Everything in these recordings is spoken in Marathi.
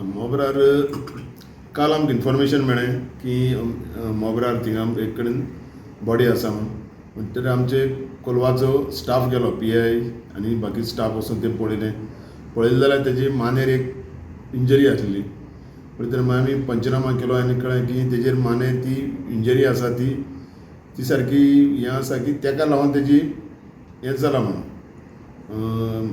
मोबरार काल आमकां इन्फॉर्मेशन मेळ्ळें की मोबरार थिंगा एक कडेन बॉडी आसा म्हणून आमचे कोलवाचो स्टाफ गेलो PI आनी बाकी स्टाफ वचून तें पळयलें जाल्यार तेजी मानेर एक इंजरी आसलेली. तर मागीर आमी पंचनामा केलो आनी कळ्ळें की तेजेर मानेर ती इंजरी आसा ती सारकी हें आसा की तेका लागून तेजी हें जाला म्हणून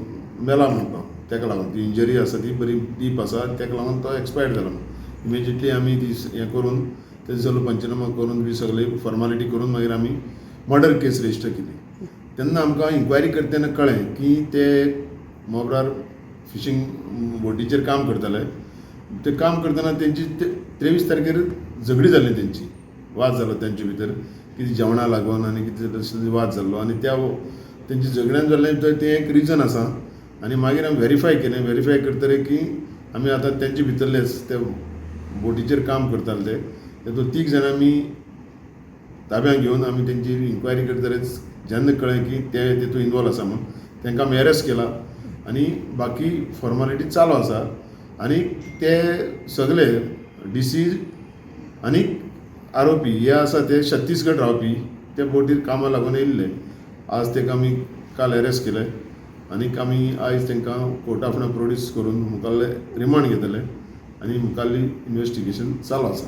मेला म्हणून तो तेका लागून ती इंजरी आसा ती बरी डीप आसा तेका लागून तो एक्सपायर्ड जाला म्हणून. इमिजिएटली आमी ती हें करून तेजो सगळो पंचनामा करून बी सगळी फॉर्मालिटी करून मागीर आमी मर्डर केस रजिस्टर केली. तेन्ना आमकां इन्क्वायरी करता तेन्ना कळ्ळें की ते मोबरार फिशींग बोटीचेर काम करताले. ते काम करतना तेंची 23 तारखेर झगडी जाल्ली, तेंची वाद जालो तेंचे भितर कितें जेवणा लागून आनी कितें वाद जाल्लो आनी त्या तेंची झगड्यान जाल्लें तें एक रिजन आसा. आनी मागीर आमी व्हेरीफाय करतले की आमी आतां तेंचे भितरलेच ते बोटीचेर काम करताले तेतूंत 3 जाणां आमी ताब्यात घेवन आमी तेंची इन्क्वायरी करतलेच जेन्ना कळ्ळें की ते तेतूंत इनवॉल्व आसा म्हणून तांकां आमी अरेस्ट केला आनी बाकी फॉर्मालिटी चालू आसा. आनी ते सगळे DC आनी आरोपी हे आसा ते छत्तीसगड रावपी ते बोटीर कामाक लागून येयल्ले. आज ताका आमी काल अरेस्ट केले आनीक आमी आयज तांकां कोर्टा फुडें प्रोड्यूस करून मुखाल्ले रिमांड घेतले आनी मुखाल्ली इन्वेस्टिगेशन चालू आसा.